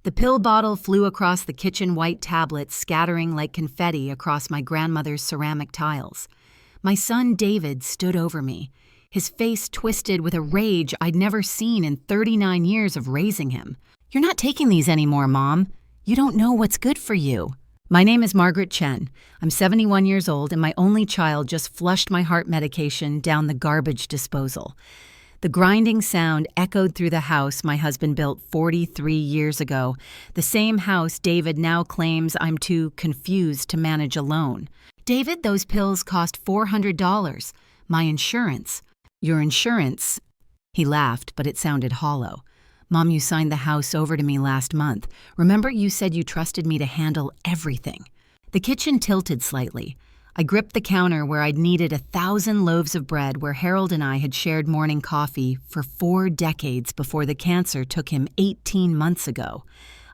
The pill bottle flew across the kitchen white tablet, scattering like confetti across my grandmother's ceramic tiles. My son David stood over me, his face twisted with a rage I'd never seen in 39 years of raising him. "You're not taking these anymore, Mom. You don't know what's good for you." My name is Margaret Chen. I'm 71 years old, and my only child just flushed my heart medication down the garbage disposal. The grinding sound echoed through the house my husband built 43 years ago, the same house David now claims I'm too confused to manage alone. "David, those pills cost $400. My insurance." "Your insurance?" He laughed, but it sounded hollow. "Mom, you signed the house over to me last month. Remember you said you trusted me to handle everything?" The kitchen tilted slightly. I gripped the counter where I'd kneaded 1,000 loaves of bread, where Harold and I had shared morning coffee for 4 decades before the cancer took him 18 months ago.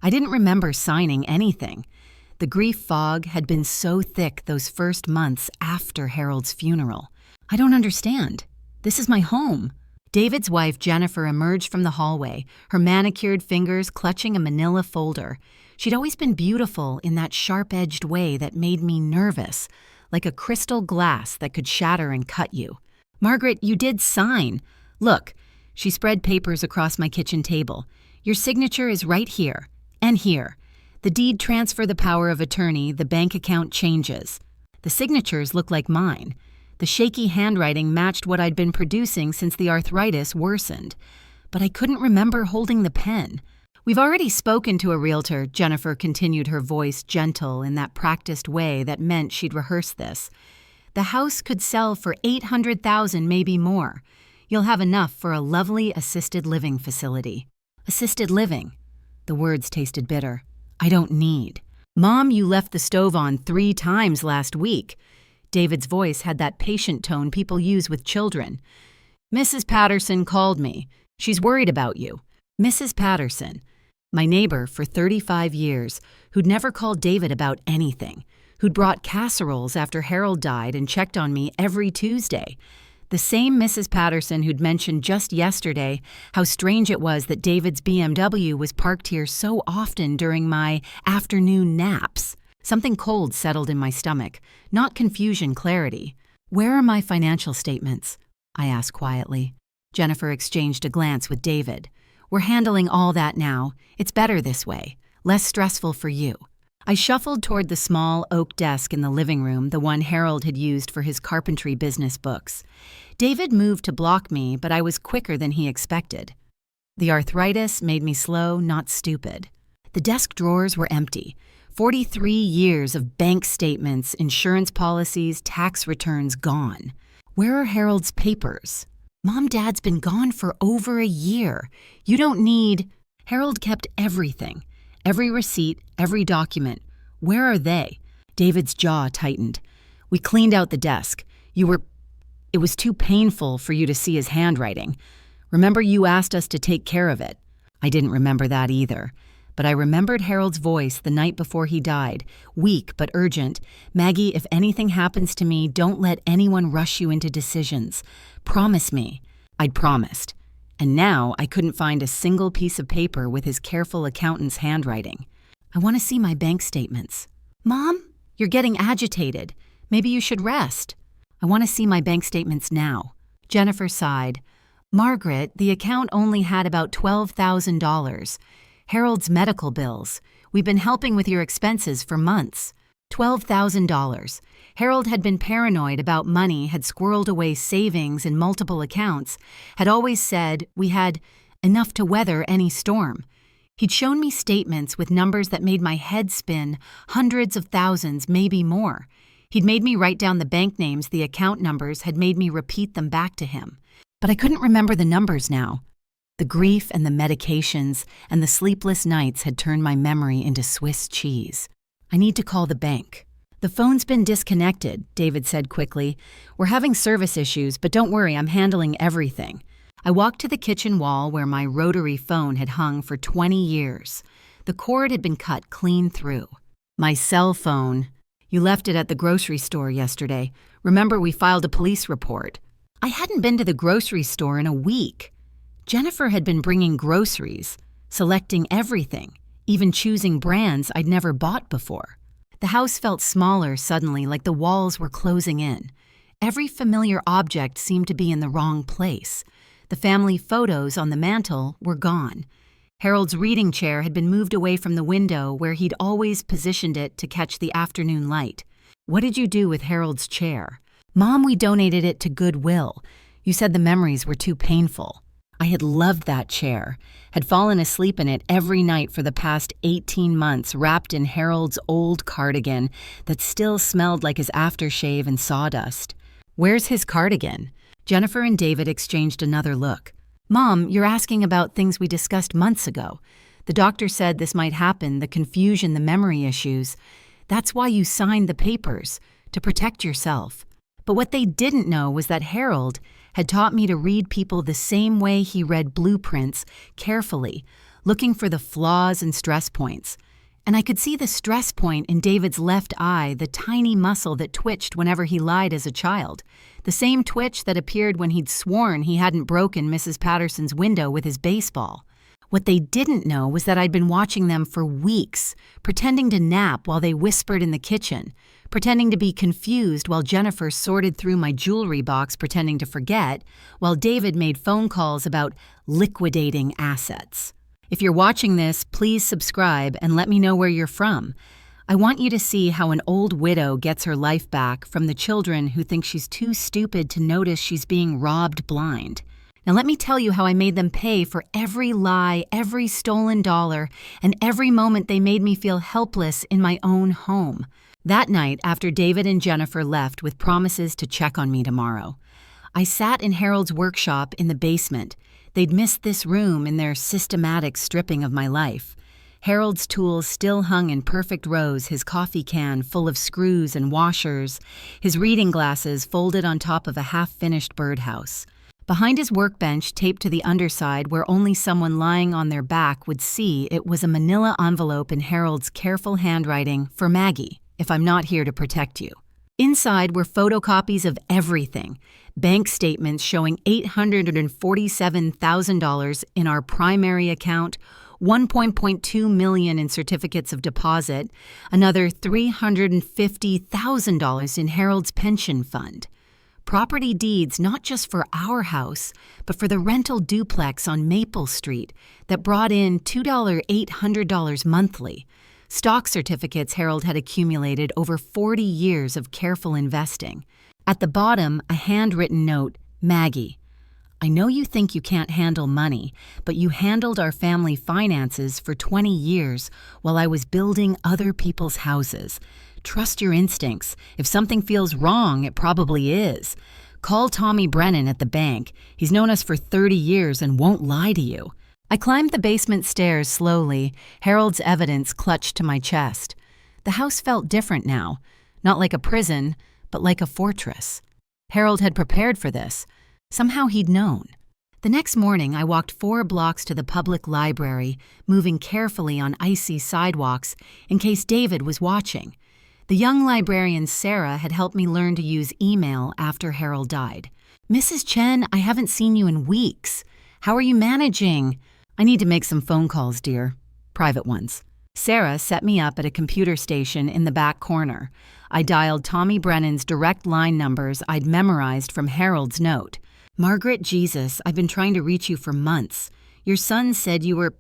I didn't remember signing anything. The grief fog had been so thick those first months after Harold's funeral. "I don't understand. This is my home." David's wife, Jennifer, emerged from the hallway, her manicured fingers clutching a manila folder. She'd always been beautiful in that sharp-edged way that made me nervous, like a crystal glass that could shatter and cut you. "Margaret, you did sign. Look." She spread papers across my kitchen table. "Your signature is right here, and here. The deed transfer the power of attorney, the bank account changes." The signatures looked like mine. The shaky handwriting matched what I'd been producing since the arthritis worsened. But I couldn't remember holding the pen. "We've already spoken to a realtor," Jennifer continued, her voice gentle in that practiced way that meant she'd rehearsed this. "The house could sell for $800,000, maybe more. You'll have enough for a lovely assisted living facility." "Assisted living?" The words tasted bitter. "I don't need." "Mom, you left the stove on 3 times last week." David's voice had that patient tone people use with children. "Mrs. Patterson called me. She's worried about you." Mrs. Patterson, my neighbor for 35 years, who'd never called David about anything, who'd brought casseroles after Harold died and checked on me every Tuesday. The same Mrs. Patterson who'd mentioned just yesterday how strange it was that David's BMW was parked here so often during my afternoon naps. Something cold settled in my stomach, not confusion, clarity. "Where are my financial statements?" I asked quietly. Jennifer exchanged a glance with David. "We're handling all that now. It's better this way. Less stressful for you." I shuffled toward the small oak desk in the living room, the one Harold had used for his carpentry business books. David moved to block me, but I was quicker than he expected. The arthritis made me slow, not stupid. The desk drawers were empty. 43 years of bank statements, insurance policies, tax returns gone. Where are Harold's papers? "Mom, Dad's been gone for over a year. You don't need..." Harold kept everything. Every receipt, every document. Where are they? David's jaw tightened. "We cleaned out the desk. It was too painful for you to see his handwriting. Remember you asked us to take care of it?" I didn't remember that either. But I remembered Harold's voice the night before he died, weak but urgent. "Maggie, if anything happens to me, don't let anyone rush you into decisions. Promise me." I'd promised. And now I couldn't find a single piece of paper with his careful accountant's handwriting. "I want to see my bank statements." "Mom, you're getting agitated. Maybe you should rest." "I want to see my bank statements now." Jennifer sighed. "Margaret, the account only had about $12,000. Harold's medical bills. We've been helping with your expenses for months." $12,000. Harold had been paranoid about money, had squirreled away savings in multiple accounts, had always said we had enough to weather any storm. He'd shown me statements with numbers that made my head spin, hundreds of thousands, maybe more. He'd made me write down the bank names, the account numbers, had made me repeat them back to him. But I couldn't remember the numbers now. The grief and the medications and the sleepless nights had turned my memory into Swiss cheese. "I need to call the bank." "The phone's been disconnected," David said quickly. "We're having service issues, but don't worry, I'm handling everything." I walked to the kitchen wall where my rotary phone had hung for 20 years. The cord had been cut clean through. "My cell phone. You left it at the grocery store yesterday. Remember, we filed a police report." I hadn't been to the grocery store in a week. Jennifer had been bringing groceries, selecting everything, even choosing brands I'd never bought before. The house felt smaller suddenly, like the walls were closing in. Every familiar object seemed to be in the wrong place. The family photos on the mantel were gone. Harold's reading chair had been moved away from the window where he'd always positioned it to catch the afternoon light. "What did you do with Harold's chair?" "Mom, we donated it to Goodwill. You said the memories were too painful." I had loved that chair, had fallen asleep in it every night for the past 18 months, wrapped in Harold's old cardigan that still smelled like his aftershave and sawdust. "Where's his cardigan?" Jennifer and David exchanged another look. "Mom, you're asking about things we discussed months ago. The doctor said this might happen, the confusion, the memory issues. That's why you signed the papers, to protect yourself." But what they didn't know was that Harold had taught me to read people the same way he read blueprints, carefully, looking for the flaws and stress points. And I could see the stress point in David's left eye, the tiny muscle that twitched whenever he lied as a child. The same twitch that appeared when he'd sworn he hadn't broken Mrs. Patterson's window with his baseball. What they didn't know was that I'd been watching them for weeks, pretending to nap while they whispered in the kitchen, pretending to be confused while Jennifer sorted through my jewelry box pretending to forget, while David made phone calls about liquidating assets. If you're watching this, please subscribe and let me know where you're from. I want you to see how an old widow gets her life back from the children who think she's too stupid to notice she's being robbed blind. Now let me tell you how I made them pay for every lie, every stolen dollar, and every moment they made me feel helpless in my own home. That night, after David and Jennifer left with promises to check on me tomorrow, I sat in Harold's workshop in the basement. They'd missed this room in their systematic stripping of my life. Harold's tools still hung in perfect rows, his coffee can full of screws and washers, his reading glasses folded on top of a half-finished birdhouse. Behind his workbench, taped to the underside where only someone lying on their back would see, it was a manila envelope in Harold's careful handwriting for Maggie, if I'm not here to protect you. Inside were photocopies of everything, bank statements showing $847,000 in our primary account, $1.2 million in certificates of deposit, another $350,000 in Harold's pension fund. Property deeds not just for our house, but for the rental duplex on Maple Street that brought in $800 monthly. Stock certificates Harold had accumulated over 40 years of careful investing. At the bottom, a handwritten note, "Maggie, I know you think you can't handle money, but you handled our family finances for 20 years while I was building other people's houses. Trust your instincts. If something feels wrong, it probably is. Call Tommy Brennan at the bank. He's known us for 30 years and won't lie to you." I climbed the basement stairs slowly, Harold's evidence clutched to my chest. The house felt different now, not like a prison, but like a fortress. Harold had prepared for this. Somehow he'd known. The next morning, I walked 4 blocks to the public library, moving carefully on icy sidewalks in case David was watching. The young librarian Sarah had helped me learn to use email after Harold died. "Mrs. Chen, I haven't seen you in weeks. How are you managing?" "I need to make some phone calls, dear. Private ones." Sarah set me up at a computer station in the back corner. I dialed Tommy Brennan's direct line numbers I'd memorized from Harold's note. "Margaret, Jesus, I've been trying to reach you for months. Your son said you were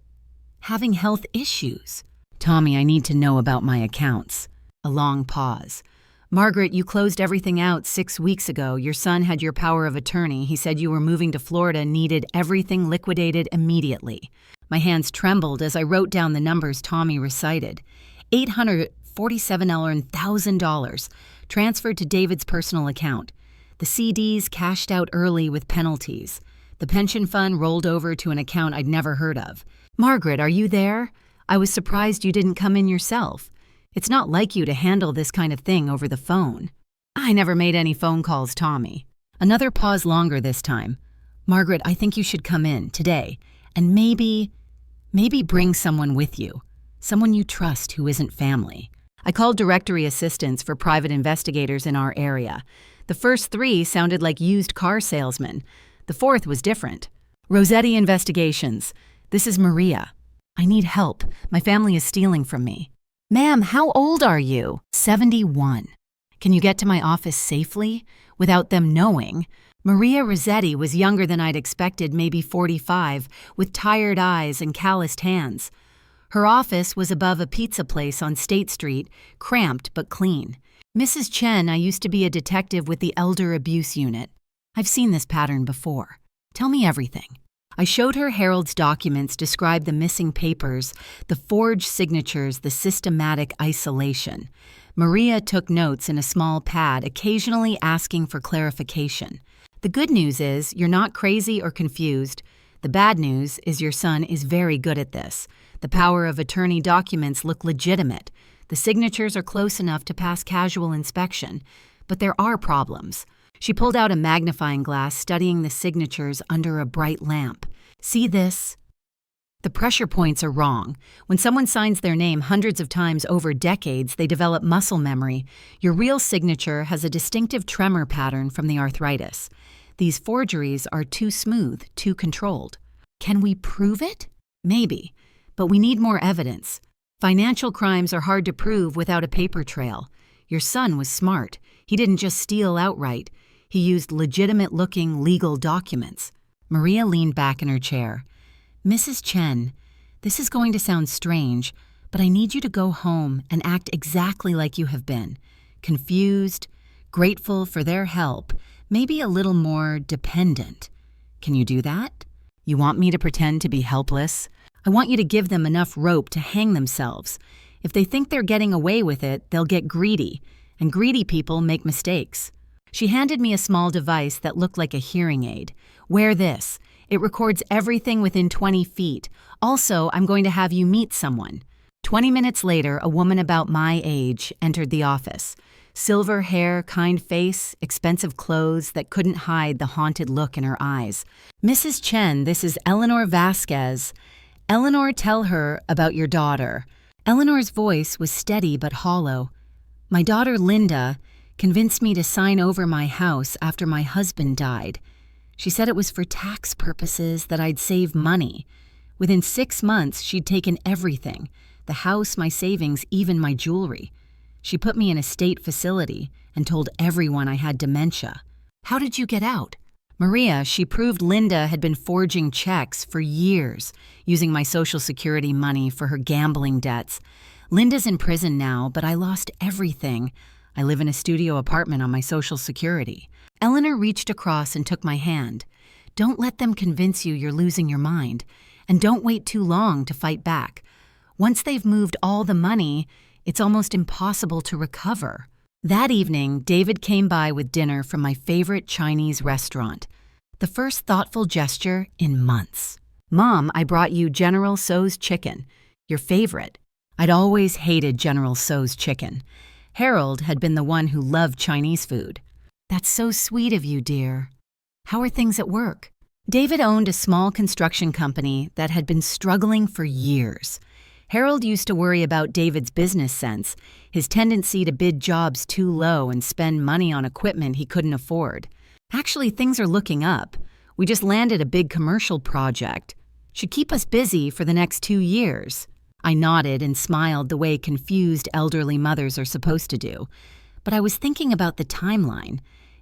having health issues." "Tommy, I need to know about my accounts." A long pause. "Margaret, you closed everything out 6 weeks ago. Your son had your power of attorney. He said you were moving to Florida and needed everything liquidated immediately." My hands trembled as I wrote down the numbers Tommy recited. $847,000 transferred to David's personal account. The CDs cashed out early with penalties. The pension fund rolled over to an account I'd never heard of. "Margaret, are you there? I was surprised you didn't come in yourself. It's not like you to handle this kind of thing over the phone." "I never made any phone calls, Tommy." Another pause longer this time. "Margaret, I think you should come in today, and maybe bring someone with you, someone you trust who isn't family." I called directory assistants for private investigators in our area. The first 3 sounded like used car salesmen. The 4th was different. "Rossetti Investigations. This is Maria." I need help. My family is stealing from me. Ma'am, how old are you? 71. Can you get to my office safely? Without them knowing. Maria Rossetti was younger than I'd expected, maybe 45, with tired eyes and calloused hands. Her office was above a pizza place on State Street, cramped but clean. Mrs. Chen, I used to be a detective with the Elder Abuse Unit. I've seen this pattern before. Tell me everything. I showed her Harold's documents describe the missing papers, the forged signatures, the systematic isolation. Maria took notes in a small pad, occasionally asking for clarification. The good news is you're not crazy or confused. The bad news is your son is very good at this. The power of attorney documents look legitimate. The signatures are close enough to pass casual inspection. But there are problems. She pulled out a magnifying glass, studying the signatures under a bright lamp. See this? The pressure points are wrong. When someone signs their name hundreds of times over decades, they develop muscle memory. Your real signature has a distinctive tremor pattern from the arthritis. These forgeries are too smooth, too controlled. Can we prove it? Maybe, but we need more evidence. Financial crimes are hard to prove without a paper trail. Your son was smart. He didn't just steal outright. He used legitimate-looking legal documents. Maria leaned back in her chair. Mrs. Chen, this is going to sound strange, but I need you to go home and act exactly like you have been. Confused, grateful for their help, maybe a little more dependent. Can you do that? You want me to pretend to be helpless? I want you to give them enough rope to hang themselves. If they think they're getting away with it, they'll get greedy, and greedy people make mistakes. She handed me a small device that looked like a hearing aid. Wear this. It records everything within 20 feet. Also, I'm going to have you meet someone. 20 minutes later, a woman about my age entered the office. Silver hair, kind face, expensive clothes that couldn't hide the haunted look in her eyes. Mrs. Chen, this is Eleanor Vasquez. Eleanor, tell her about your daughter. Eleanor's voice was steady but hollow. My daughter Linda convinced me to sign over my house after my husband died. She said it was for tax purposes, that I'd save money. Within 6 months, she'd taken everything, the house, my savings, even my jewelry. She put me in a state facility and told everyone I had dementia. How did you get out? Maria, she proved Linda had been forging checks for years, using my Social Security money for her gambling debts. Linda's in prison now, but I lost everything. I live in a studio apartment on my Social Security. Eleanor reached across and took my hand. Don't let them convince you you're losing your mind, and don't wait too long to fight back. Once they've moved all the money, it's almost impossible to recover. That evening, David came by with dinner from my favorite Chinese restaurant. The first thoughtful gesture in months. Mom, I brought you General Tso's chicken, your favorite. I'd always hated General Tso's chicken. Harold had been the one who loved Chinese food. That's so sweet of you, dear. How are things at work? David owned a small construction company that had been struggling for years. Harold used to worry about David's business sense, his tendency to bid jobs too low and spend money on equipment he couldn't afford. Actually, things are looking up. We just landed a big commercial project. Should keep us busy for the next 2 years. I nodded and smiled the way confused elderly mothers are supposed to do. But I was thinking about the timeline.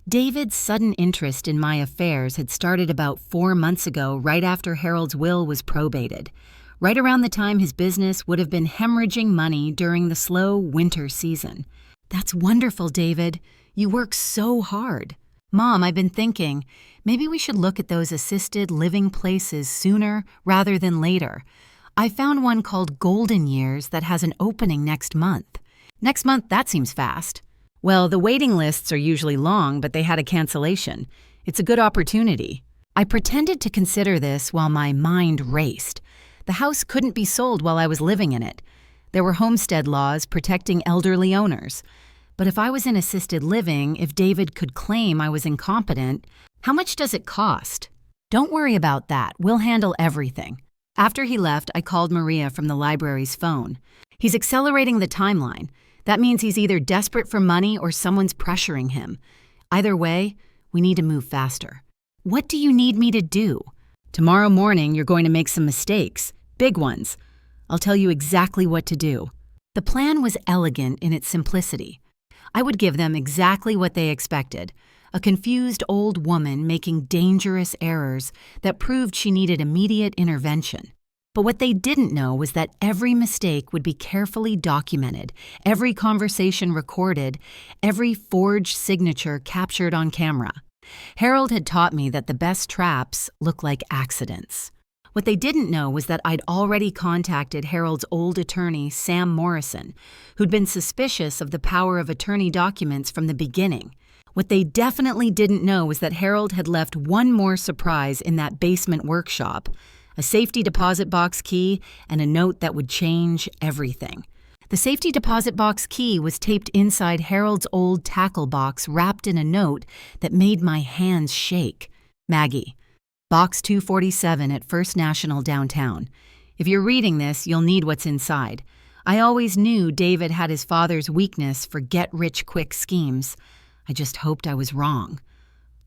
David's sudden interest in my affairs had started about 4 months ago, right after Harold's will was probated. Right around the time his business would have been hemorrhaging money during the slow winter season. That's wonderful, David. You work so hard. Mom, I've been thinking, maybe we should look at those assisted living places sooner rather than later. I found one called Golden Years that has an opening next month. Next month, that seems fast. Well, the waiting lists are usually long, but they had a cancellation. It's a good opportunity. I pretended to consider this while my mind raced. The house couldn't be sold while I was living in it. There were homestead laws protecting elderly owners. But if I was in assisted living, if David could claim I was incompetent, how much does it cost? Don't worry about that. We'll handle everything. After he left, I called Maria from the library's phone. He's accelerating the timeline. That means he's either desperate for money or someone's pressuring him. Either way, we need to move faster. What do you need me to do? Tomorrow morning, you're going to make some mistakes. Big ones. I'll tell you exactly what to do." The plan was elegant in its simplicity. I would give them exactly what they expected: a confused old woman making dangerous errors that proved she needed immediate intervention. But what they didn't know was that every mistake would be carefully documented, every conversation recorded, every forged signature captured on camera. Harold had taught me that the best traps look like accidents. What they didn't know was that I'd already contacted Harold's old attorney, Sam Morrison, who'd been suspicious of the power of attorney documents from the beginning. What they definitely didn't know was that Harold had left one more surprise in that basement workshop: a safety deposit box key and a note that would change everything. The safety deposit box key was taped inside Harold's old tackle box, wrapped in a note that made my hands shake. "Maggie, Box 247 at First National downtown. If you're reading this, you'll need what's inside. I always knew David had his father's weakness for get-rich-quick schemes. I just hoped I was wrong.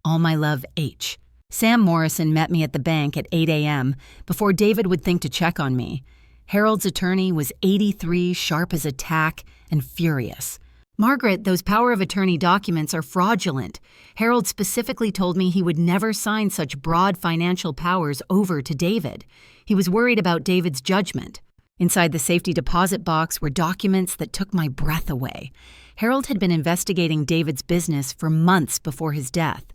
All my love, H." Sam Morrison met me at the bank at 8 a.m. before David would think to check on me. Harold's attorney was 83, sharp as a tack, and furious. "Margaret, those power of attorney documents are fraudulent. Harold specifically told me he would never sign such broad financial powers over to David. He was worried about David's judgment." Inside the safety deposit box were documents that took my breath away. Harold had been investigating David's business for months before his death.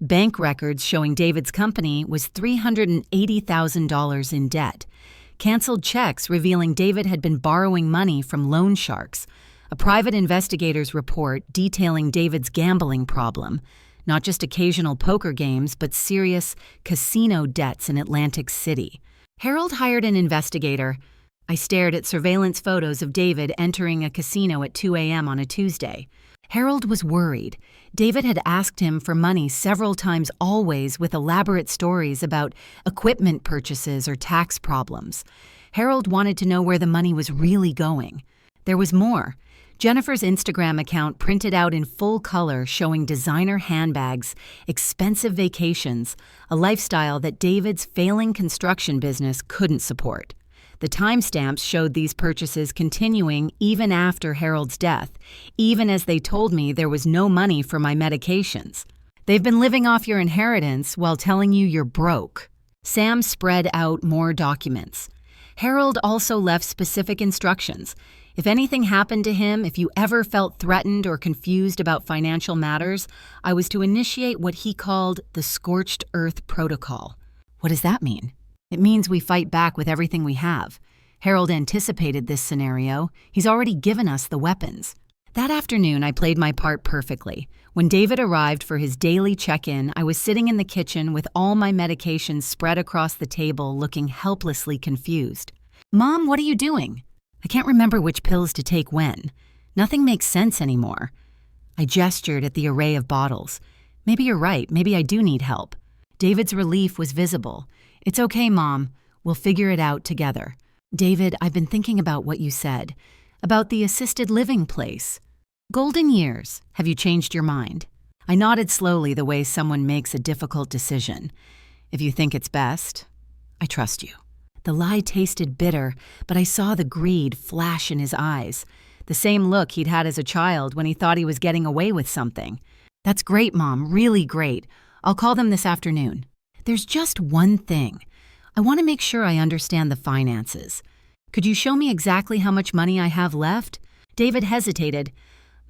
Bank records showing David's company was $380,000 in debt. Canceled checks revealing David had been borrowing money from loan sharks. A private investigator's report detailing David's gambling problem. Not just occasional poker games, but serious casino debts in Atlantic City. Harold hired an investigator. I stared at surveillance photos of David entering a casino at 2 a.m. on a Tuesday. Harold was worried. David had asked him for money several times, always with elaborate stories about equipment purchases or tax problems. Harold wanted to know where the money was really going. There was more. Jennifer's Instagram account printed out in full color showing designer handbags, expensive vacations, a lifestyle that David's failing construction business couldn't support. The timestamps showed these purchases continuing even after Harold's death, even as they told me there was no money for my medications. "They've been living off your inheritance while telling you you're broke." Sam spread out more documents. Harold also left specific instructions. If anything happened to him, if you ever felt threatened or confused about financial matters, I was to initiate what he called the Scorched Earth Protocol. What does that mean? It means we fight back with everything we have. Harold anticipated this scenario. He's already given us the weapons. That afternoon, I played my part perfectly. When David arrived for his daily check-in, I was sitting in the kitchen with all my medications spread across the table, looking helplessly confused. "Mom, what are you doing?" "I can't remember which pills to take when. Nothing makes sense anymore." I gestured at the array of bottles. "Maybe you're right. Maybe I do need help." David's relief was visible. "It's okay, Mom. We'll figure it out together." "David, I've been thinking about what you said. About the assisted living place. Golden years. Have you changed your mind?" I nodded slowly, the way someone makes a difficult decision. "If you think it's best, I trust you." The lie tasted bitter, but I saw the greed flash in his eyes. The same look he'd had as a child when he thought he was getting away with something. "That's great, Mom, really great. I'll call them this afternoon." "There's just one thing. I want to make sure I understand the finances. Could you show me exactly how much money I have left?" David hesitated.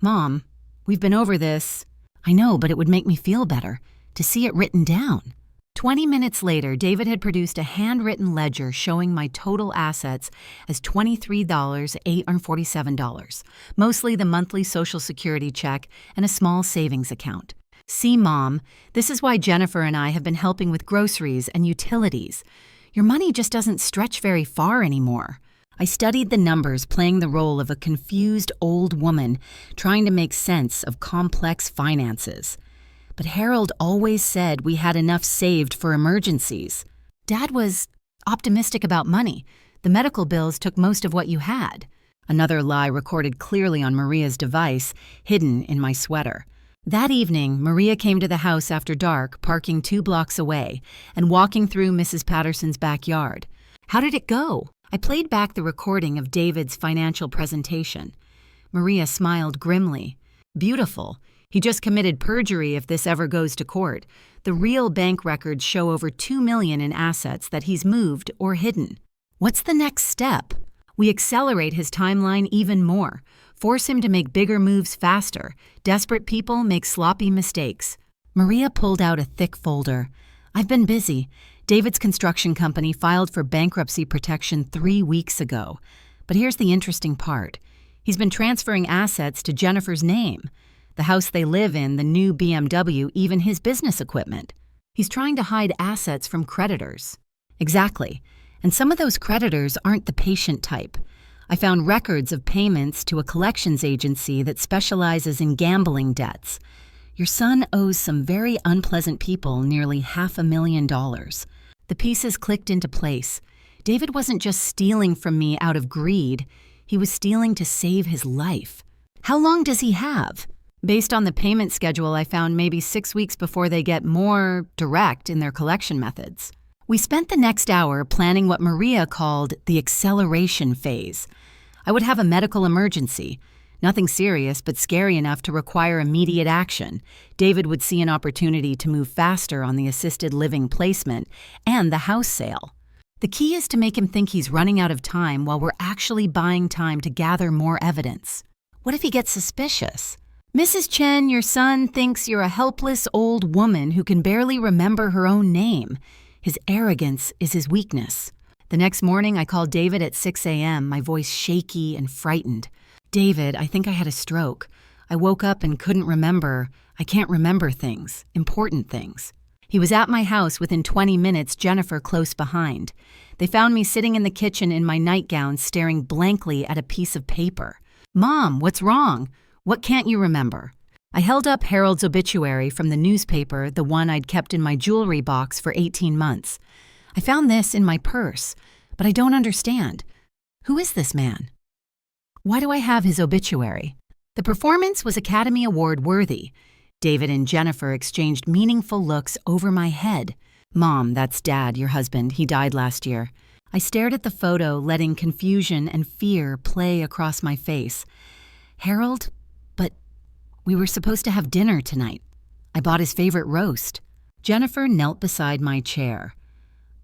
"Mom, we've been over this." "I know, but it would make me feel better to see it written down." 20 minutes later, David had produced a handwritten ledger showing my total assets as $23,847, mostly the monthly Social Security check and a small savings account. "See, Mom, this is why Jennifer and I have been helping with groceries and utilities. Your money just doesn't stretch very far anymore." I studied the numbers, playing the role of a confused old woman trying to make sense of complex finances. But Harold always said we had enough saved for emergencies. Dad was optimistic about money. The medical bills took most of what you had. Another lie recorded clearly on Maria's device, hidden in my sweater. That evening, Maria came to the house after dark, parking 2 blocks away, and walking through Mrs. Patterson's backyard. "How did it go?" I played back the recording of David's financial presentation. Maria smiled grimly. Beautiful. He just committed perjury if this ever goes to court. The real bank records show over $2 million in assets that he's moved or hidden. What's the next step? We accelerate his timeline even more. Force him to make bigger moves faster. Desperate people make sloppy mistakes. Maria pulled out a thick folder. I've been busy. David's construction company filed for bankruptcy protection 3 weeks ago. But here's the interesting part. He's been transferring assets to Jennifer's name. The house they live in, the new BMW, even his business equipment. He's trying to hide assets from creditors. Exactly. And some of those creditors aren't the patient type. I found records of payments to a collections agency that specializes in gambling debts. Your son owes some very unpleasant people nearly $500,000. The pieces clicked into place. David wasn't just stealing from me out of greed. He was stealing to save his life. How long does he have? Based on the payment schedule, I found maybe 6 weeks before they get more direct in their collection methods. We spent the next hour planning what Maria called the acceleration phase. I would have a medical emergency. Nothing serious, but scary enough to require immediate action. David would see an opportunity to move faster on the assisted living placement and the house sale. The key is to make him think he's running out of time while we're actually buying time to gather more evidence. What if he gets suspicious? Mrs. Chen, your son thinks you're a helpless old woman who can barely remember her own name. His arrogance is his weakness. The next morning, I called David at 6 a.m., my voice shaky and frightened. David, I think I had a stroke. I woke up and couldn't remember. I can't remember things, important things. He was at my house within 20 minutes, Jennifer close behind. They found me sitting in the kitchen in my nightgown, staring blankly at a piece of paper. Mom, what's wrong? What can't you remember? I held up Harold's obituary from the newspaper, the one I'd kept in my jewelry box for 18 months. I found this in my purse, but I don't understand. Who is this man? Why do I have his obituary? The performance was Academy Award worthy. David and Jennifer exchanged meaningful looks over my head. Mom, that's Dad, your husband. He died last year. I stared at the photo, letting confusion and fear play across my face. Harold? But we were supposed to have dinner tonight. I bought his favorite roast. Jennifer knelt beside my chair.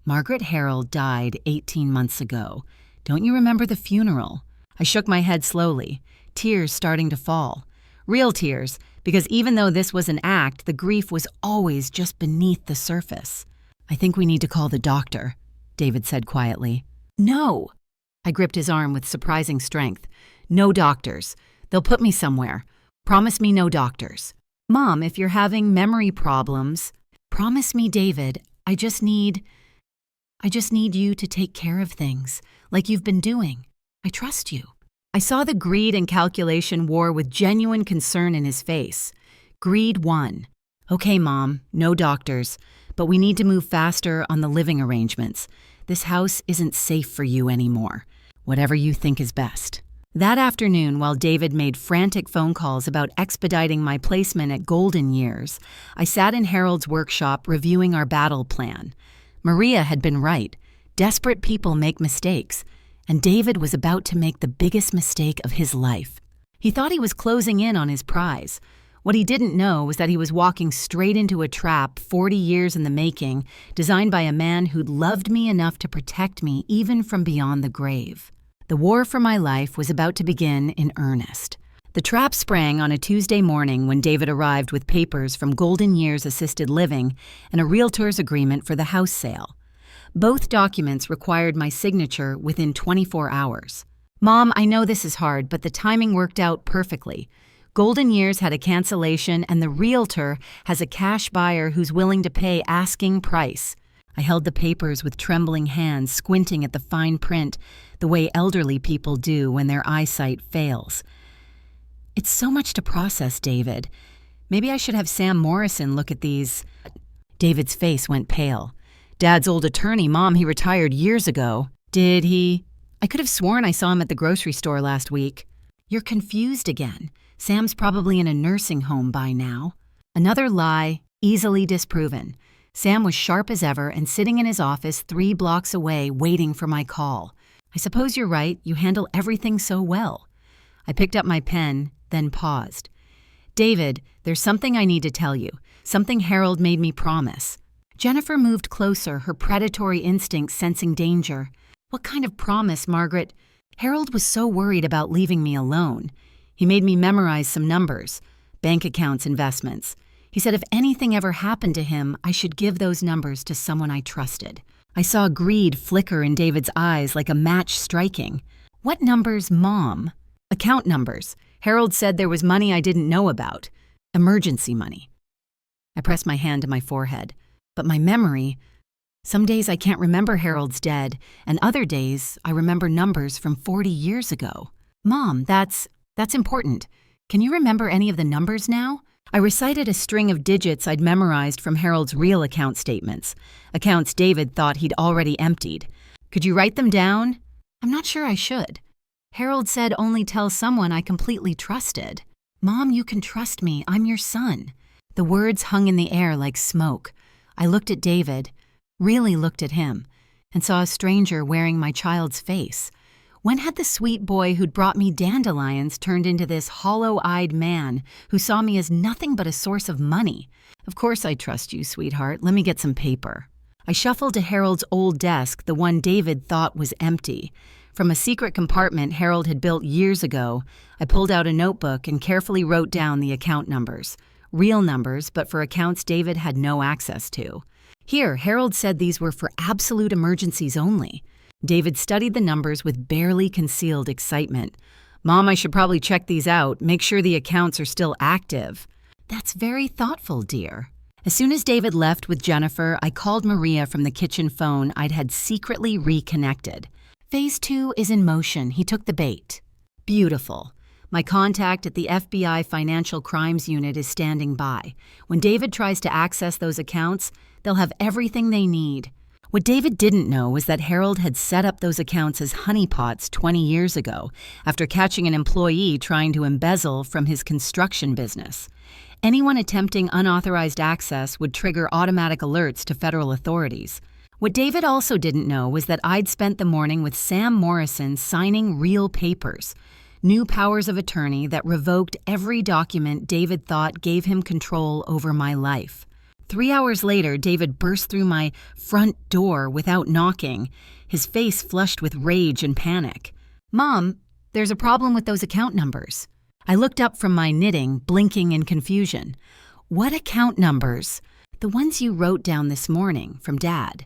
Margaret Harold died 18 months ago. Don't you remember the funeral? I shook my head slowly, tears starting to fall. Real tears, because even though this was an act, the grief was always just beneath the surface. I think we need to call the doctor, David said quietly. No! I gripped his arm with surprising strength. No doctors. They'll put me somewhere. Promise me no doctors. Mom, if you're having memory problems, promise me, David, I just need you to take care of things, like you've been doing. I trust you. I saw the greed and calculation war with genuine concern in his face. Greed won. Okay, Mom, no doctors, but we need to move faster on the living arrangements. This house isn't safe for you anymore. Whatever you think is best. That afternoon, while David made frantic phone calls about expediting my placement at Golden Years, I sat in Harold's workshop reviewing our battle plan. Maria had been right. Desperate people make mistakes. And David was about to make the biggest mistake of his life. He thought he was closing in on his prize. What he didn't know was that he was walking straight into a trap 40 years in the making, designed by a man who'd loved me enough to protect me even from beyond the grave. The war for my life was about to begin in earnest. The trap sprang on a Tuesday morning when David arrived with papers from Golden Years Assisted Living and a realtor's agreement for the house sale. Both documents required my signature within 24 hours. Mom, I know this is hard, but the timing worked out perfectly. Golden Years had a cancellation, and the realtor has a cash buyer who's willing to pay asking price. I held the papers with trembling hands, squinting at the fine print, the way elderly people do when their eyesight fails. It's so much to process, David. Maybe I should have Sam Morrison look at these. David's face went pale. Dad's old attorney, Mom, he retired years ago. Did he? I could have sworn I saw him at the grocery store last week. You're confused again. Sam's probably in a nursing home by now. Another lie, easily disproven. Sam was sharp as ever and sitting in his office 3 blocks away waiting for my call. I suppose you're right. You handle everything so well. I picked up my pen, then paused. David, there's something I need to tell you. Something Harold made me promise. Jennifer moved closer, her predatory instincts sensing danger. What kind of promise, Margaret? Harold was so worried about leaving me alone. He made me memorize some numbers, bank accounts, investments. He said if anything ever happened to him, I should give those numbers to someone I trusted. I saw greed flicker in David's eyes like a match striking. What numbers, Mom? Account numbers. Harold said there was money I didn't know about. Emergency money. I pressed my hand to my forehead. But my memory... Some days I can't remember Harold's dead, and other days I remember numbers from 40 years ago. Mom, that's important. Can you remember any of the numbers now? I recited a string of digits I'd memorized from Harold's real account statements, accounts David thought he'd already emptied. Could you write them down? I'm not sure I should. Harold said only tell someone I completely trusted. Mom, you can trust me. I'm your son. The words hung in the air like smoke. I looked at David, really looked at him, and saw a stranger wearing my child's face. When had the sweet boy who'd brought me dandelions turned into this hollow-eyed man who saw me as nothing but a source of money? Of course I trust you, sweetheart. Let me get some paper. I shuffled to Harold's old desk, the one David thought was empty. From a secret compartment Harold had built years ago, I pulled out a notebook and carefully wrote down the account numbers. Real numbers, but for accounts David had no access to. Here, Harold said these were for absolute emergencies only. David studied the numbers with barely concealed excitement. Mom, I should probably check these out, make sure the accounts are still active. That's very thoughtful, dear. As soon as David left with Jennifer, I called Maria from the kitchen phone I'd had secretly reconnected. Phase 2 is in motion. He took the bait. Beautiful. My contact at the FBI Financial Crimes Unit is standing by. When David tries to access those accounts, they'll have everything they need. What David didn't know was that Harold had set up those accounts as honeypots 20 years ago, after catching an employee trying to embezzle from his construction business. Anyone attempting unauthorized access would trigger automatic alerts to federal authorities. What David also didn't know was that I'd spent the morning with Sam Morrison signing real papers, new powers of attorney that revoked every document David thought gave him control over my life. 3 hours later, David burst through my front door without knocking, his face flushed with rage and panic. Mom, there's a problem with those account numbers. I looked up from my knitting, blinking in confusion. What account numbers? The ones you wrote down this morning from Dad.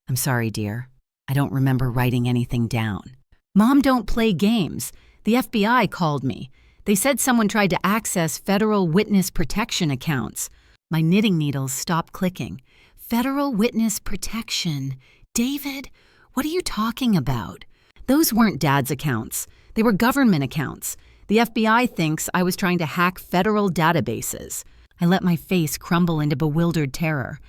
I'm sorry, dear. I don't remember writing anything down. Mom, don't play games. The FBI called me. They said someone tried to access federal witness protection accounts. My knitting needles stopped clicking. Federal witness protection. David, what are you talking about? Those weren't Dad's accounts. They were government accounts. The FBI thinks I was trying to hack federal databases. I let my face crumble into bewildered terror.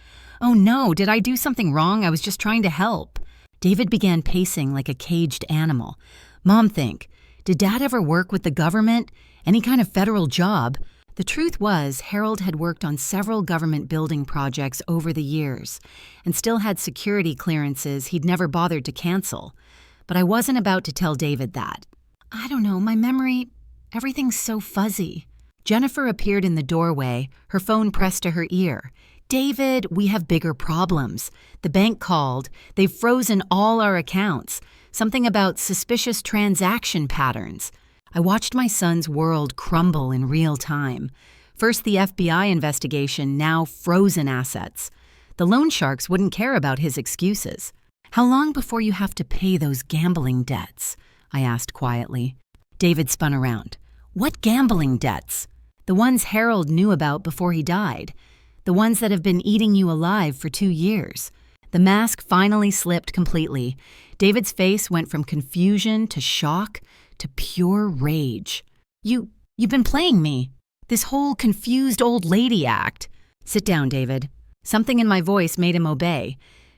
Oh no, did I do something wrong? I was just trying to help. David began pacing like a caged animal. Mom, think. Did Dad ever work with the government? Any kind of federal job? The truth was, Harold had worked on several government building projects over the years and still had security clearances he'd never bothered to cancel. But I wasn't about to tell David that. I don't know, my memory, everything's so fuzzy. Jennifer appeared in the doorway, her phone pressed to her ear. David, we have bigger problems. The bank called. They've frozen all our accounts. Something about suspicious transaction patterns. I watched my son's world crumble in real time. First the FBI investigation, now frozen assets. The loan sharks wouldn't care about his excuses. How long before you have to pay those gambling debts? I asked quietly. David spun around. What gambling debts? The ones Harold knew about before he died. The ones that have been eating you alive for 2 years. The mask finally slipped completely. David's face went from confusion to shock to pure rage. You've been playing me. This whole confused old lady act. Sit down, David. Something in my voice made him obey.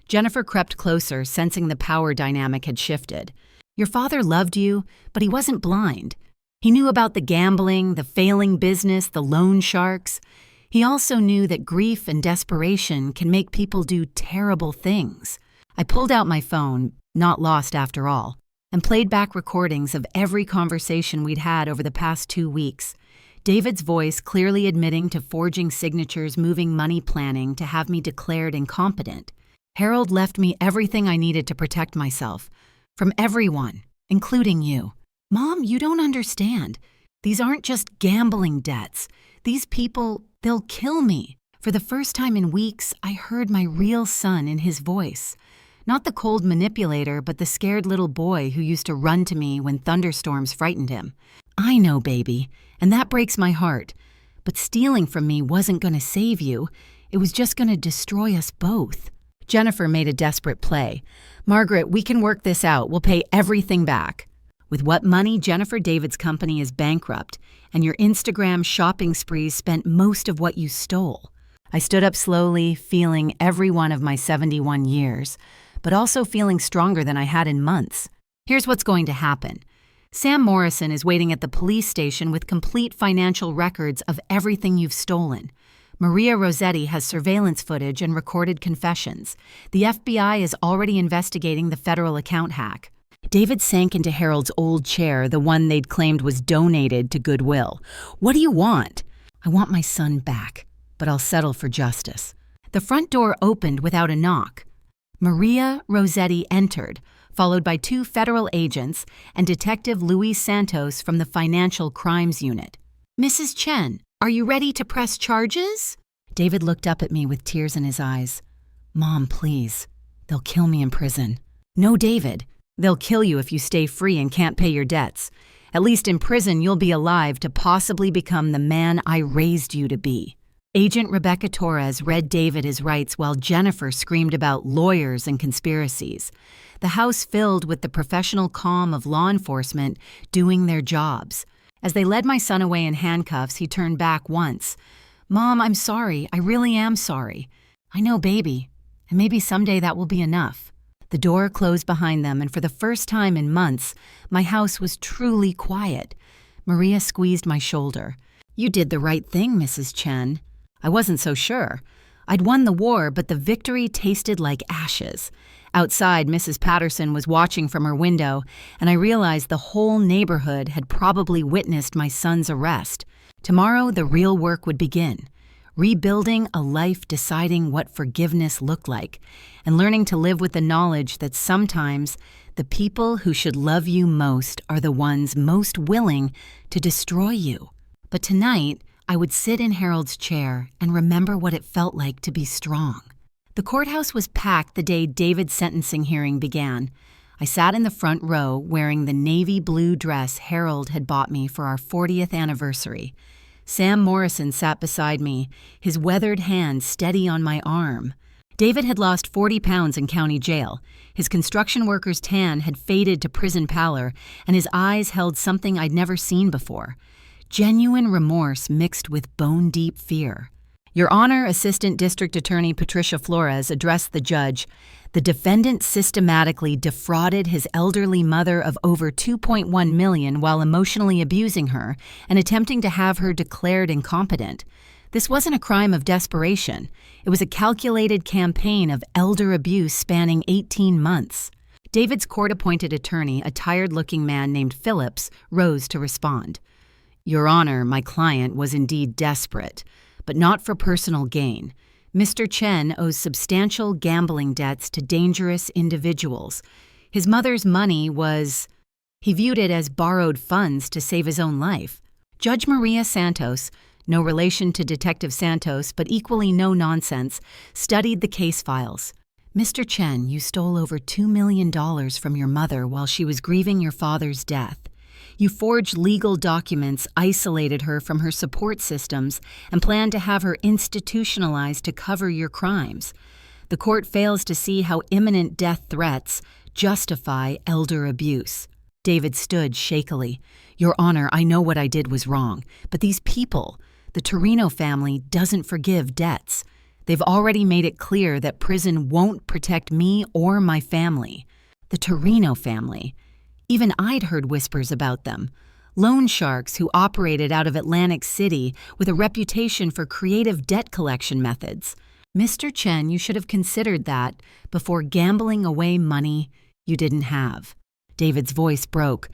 Jennifer crept closer, sensing the power dynamic had shifted. Your father loved you, but he wasn't blind. He knew about the gambling, the failing business, the loan sharks. He also knew that grief and desperation can make people do terrible things. I pulled out my phone, not lost after all. and played back recordings of every conversation we'd had over the past 2 weeks. David's voice clearly admitting to forging signatures, moving money planning to have me declared incompetent. Harold left me everything I needed to protect myself. From everyone, including you. Mom, you don't understand. These aren't just gambling debts. These people, they'll kill me. For the first time in weeks, I heard my real son in his voice. Not the cold manipulator, but the scared little boy who used to run to me when thunderstorms frightened him. I know, baby, and that breaks my heart. But stealing from me wasn't going to save you. It was just going to destroy us both. Jennifer made a desperate play. Margaret, we can work this out. We'll pay everything back. With what money, Jennifer David's company is bankrupt, and your Instagram shopping sprees spent most of what you stole. I stood up slowly, feeling every one of my 71 years, but also feeling stronger than I had in months. Here's what's going to happen. Sam Morrison is waiting at the police station with complete financial records of everything you've stolen. Maria Rossetti has surveillance footage and recorded confessions. The FBI is already investigating the federal account hack. David sank into Harold's old chair, the one they'd claimed was donated to Goodwill. What do you want? I want my son back, but I'll settle for justice. The front door opened without a knock. Maria Rossetti entered, followed by 2 federal agents and Detective Luis Santos from the Financial Crimes Unit. Mrs. Chen, are you ready to press charges? David looked up at me with tears in his eyes. Mom, please. They'll kill me in prison. No, David. They'll kill you if you stay free and can't pay your debts. At least in prison, you'll be alive to possibly become the man I raised you to be. Agent Rebecca Torres read David his rights while Jennifer screamed about lawyers and conspiracies. The house filled with the professional calm of law enforcement doing their jobs. As they led my son away in handcuffs, he turned back once. Mom, I'm sorry. I really am sorry. I know, baby. And maybe someday that will be enough. The door closed behind them, and for the first time in months, my house was truly quiet. Maria squeezed my shoulder. You did the right thing, Mrs. Chen. I wasn't so sure. I'd won the war, but the victory tasted like ashes. Outside, Mrs. Patterson was watching from her window, and I realized the whole neighborhood had probably witnessed my son's arrest. Tomorrow, the real work would begin. Rebuilding a life, deciding what forgiveness looked like, and learning to live with the knowledge that sometimes the people who should love you most are the ones most willing to destroy you. But tonight, I would sit in Harold's chair and remember what it felt like to be strong. The courthouse was packed the day David's sentencing hearing began. I sat in the front row wearing the navy blue dress Harold had bought me for our 40th anniversary. Sam Morrison sat beside me, his weathered hand steady on my arm. David had lost 40 pounds in county jail. His construction worker's tan had faded to prison pallor, and his eyes held something I'd never seen before. Genuine remorse mixed with bone-deep fear. Your Honor, Assistant District Attorney Patricia Flores addressed the judge. The defendant systematically defrauded his elderly mother of over $2.1 million while emotionally abusing her and attempting to have her declared incompetent. This wasn't a crime of desperation. It was a calculated campaign of elder abuse spanning 18 months. David's court-appointed attorney, a tired-looking man named Phillips, rose to respond. Your Honor, my client was indeed desperate, but not for personal gain. Mr. Chen owes substantial gambling debts to dangerous individuals. His mother's money he viewed it as borrowed funds to save his own life. Judge Maria Santos, no relation to Detective Santos, but equally no nonsense, studied the case files. Mr. Chen, you stole over $2 million from your mother while she was grieving your father's death. You forged legal documents, isolated her from her support systems, and planned to have her institutionalized to cover your crimes. The court fails to see how imminent death threats justify elder abuse. David stood shakily. Your Honor, I know what I did was wrong, but these people, the Torino family, doesn't forgive debts. They've already made it clear that prison won't protect me or my family. The Torino family. Even I'd heard whispers about them. Loan sharks who operated out of Atlantic City with a reputation for creative debt collection methods. Mr. Chen, you should have considered that before gambling away money you didn't have. David's voice broke.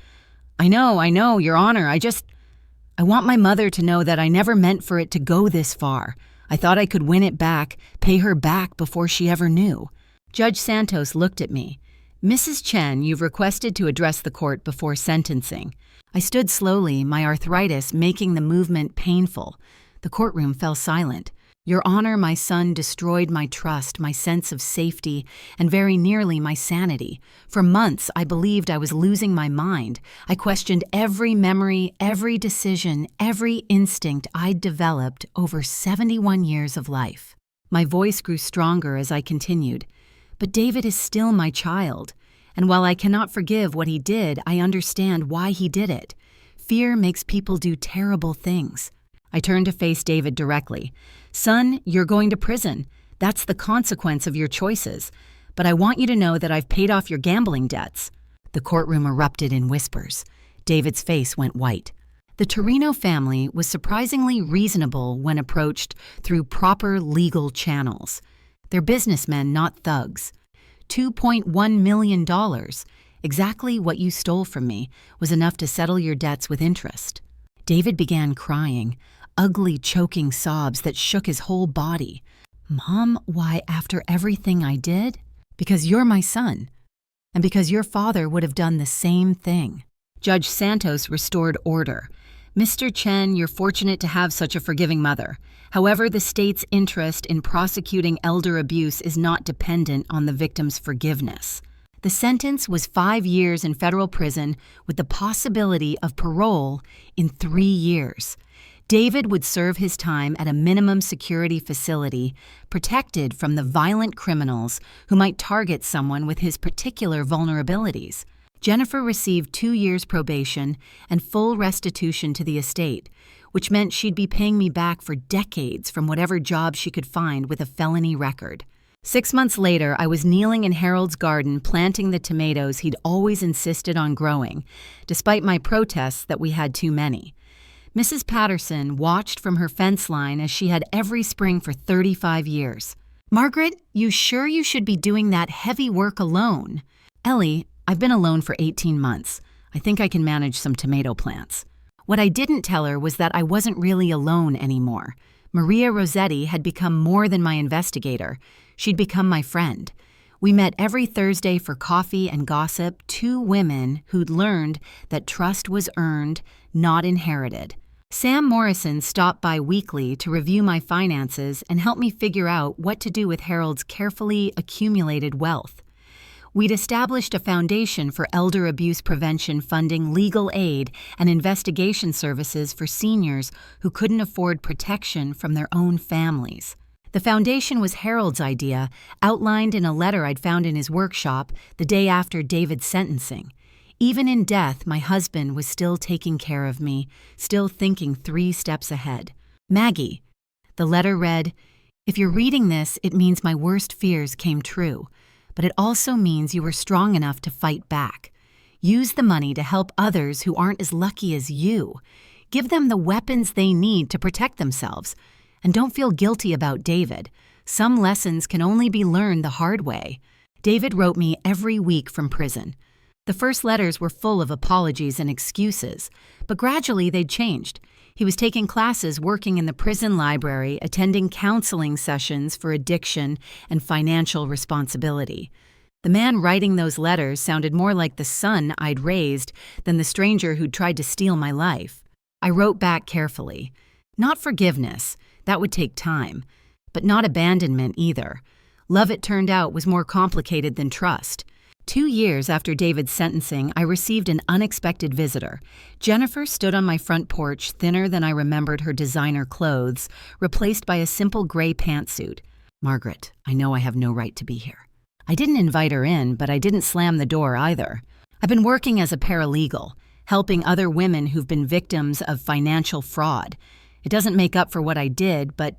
I know, Your Honor, I want my mother to know that I never meant for it to go this far. I thought I could win it back, pay her back before she ever knew. Judge Santos looked at me. Mrs. Chen, you've requested to address the court before sentencing. I stood slowly, my arthritis making the movement painful. The courtroom fell silent. Your Honor, my son destroyed my trust, my sense of safety, and very nearly my sanity. For months, I believed I was losing my mind. I questioned every memory, every decision, every instinct I'd developed over 71 years of life. My voice grew stronger as I continued. But David is still my child, and while I cannot forgive what he did, I understand why he did it. Fear makes people do terrible things. I turned to face David directly. Son, you're going to prison. That's the consequence of your choices. But I want you to know that I've paid off your gambling debts. The courtroom erupted in whispers. David's face went white. The Torino family was surprisingly reasonable when approached through proper legal channels. They're businessmen, not thugs. $2.1 million, exactly what you stole from me, was enough to settle your debts with interest. David began crying, ugly choking sobs that shook his whole body. Mom, why, after everything I did? Because you're my son, and because your father would have done the same thing. Judge Santos restored order. Mr. Chen, you're fortunate to have such a forgiving mother. However, the state's interest in prosecuting elder abuse is not dependent on the victim's forgiveness. The sentence was 5 years in federal prison with the possibility of parole in 3 years. David would serve his time at a minimum security facility, protected from the violent criminals who might target someone with his particular vulnerabilities. Jennifer received 2 years probation and full restitution to the estate, which meant she'd be paying me back for decades from whatever job she could find with a felony record. 6 months later, I was kneeling in Harold's garden planting the tomatoes he'd always insisted on growing, despite my protests that we had too many. Mrs. Patterson watched from her fence line as she had every spring for 35 years. Margaret, you sure you should be doing that heavy work alone? Ellie, I've been alone for 18 months. I think I can manage some tomato plants. What I didn't tell her was that I wasn't really alone anymore. Maria Rossetti had become more than my investigator. She'd become my friend. We met every Thursday for coffee and gossip, 2 women who'd learned that trust was earned, not inherited. Sam Morrison stopped by weekly to review my finances and help me figure out what to do with Harold's carefully accumulated wealth. We'd established a foundation for elder abuse prevention, funding legal aid and investigation services for seniors who couldn't afford protection from their own families. The foundation was Harold's idea, outlined in a letter I'd found in his workshop the day after David's sentencing. Even in death, my husband was still taking care of me, still thinking 3 steps ahead. Maggie. The letter read, "If you're reading this, it means my worst fears came true, but it also means you were strong enough to fight back. Use the money to help others who aren't as lucky as you. Give them the weapons they need to protect themselves. And don't feel guilty about David. Some lessons can only be learned the hard way." David wrote me every week from prison. The first letters were full of apologies and excuses, but gradually they'd changed. He was taking classes, working in the prison library, attending counseling sessions for addiction and financial responsibility. The man writing those letters sounded more like the son I'd raised than the stranger who'd tried to steal my life. I wrote back carefully. Not forgiveness, that would take time, but not abandonment either. Love, it turned out, was more complicated than trust. 2 years after David's sentencing, I received an unexpected visitor. Jennifer stood on my front porch, thinner than I remembered her designer clothes, replaced by a simple gray pantsuit. Margaret, I know I have no right to be here. I didn't invite her in, but I didn't slam the door either. I've been working as a paralegal, helping other women who've been victims of financial fraud. It doesn't make up for what I did, but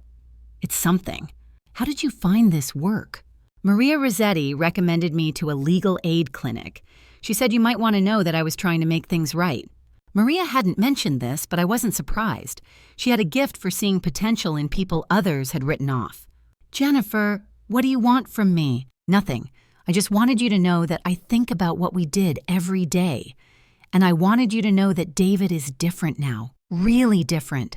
it's something. How did you find this work? Maria Rossetti recommended me to a legal aid clinic. She said you might want to know that I was trying to make things right. Maria hadn't mentioned this, but I wasn't surprised. She had a gift for seeing potential in people others had written off. Jennifer, what do you want from me? Nothing. I just wanted you to know that I think about what we did every day. And I wanted you to know that David is different now, really different.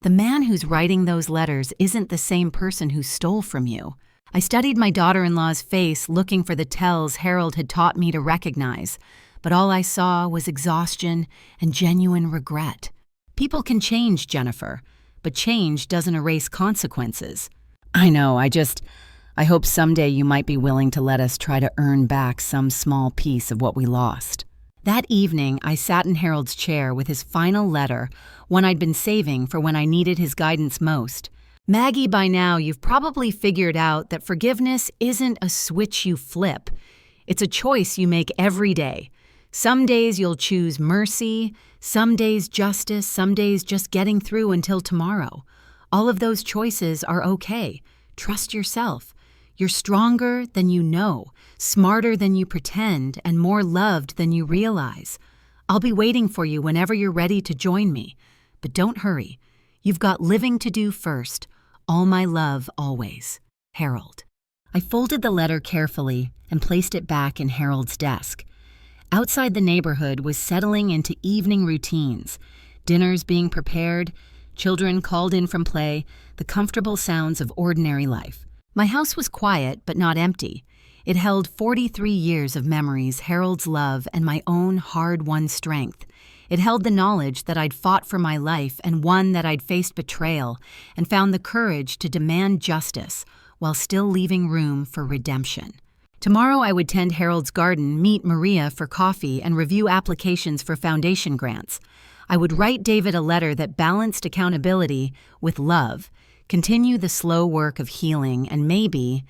The man who's writing those letters isn't the same person who stole from you. I studied my daughter-in-law's face looking for the tells Harold had taught me to recognize, but all I saw was exhaustion and genuine regret. People can change, Jennifer, but change doesn't erase consequences. I know, I hope someday you might be willing to let us try to earn back some small piece of what we lost. That evening, I sat in Harold's chair with his final letter, one I'd been saving for when I needed his guidance most. Maggie, by now you've probably figured out that forgiveness isn't a switch you flip. It's a choice you make every day. Some days you'll choose mercy, some days justice, some days just getting through until tomorrow. All of those choices are okay. Trust yourself. You're stronger than you know, smarter than you pretend, and more loved than you realize. I'll be waiting for you whenever you're ready to join me. But don't hurry. You've got living to do first. All my love always. Harold. I folded the letter carefully and placed it back in Harold's desk. Outside the neighborhood was settling into evening routines, dinners being prepared, children called in from play, the comfortable sounds of ordinary life. My house was quiet but not empty. It held 43 years of memories, Harold's love, and my own hard-won strength. It held the knowledge that I'd fought for my life and won that I'd faced betrayal and found the courage to demand justice while still leaving room for redemption. Tomorrow I would tend Harold's garden, meet Maria for coffee, and review applications for foundation grants. I would write David a letter that balanced accountability with love, continue the slow work of healing, and maybe,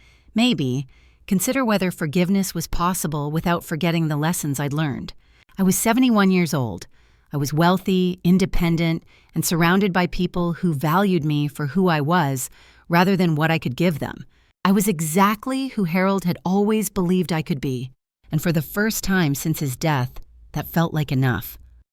consider whether forgiveness was possible without forgetting the lessons I'd learned. I was 71 years old. I was wealthy, independent, and surrounded by people who valued me for who I was rather than what I could give them. I was exactly who Harold had always believed I could be, and for the first time since his death, that felt like enough.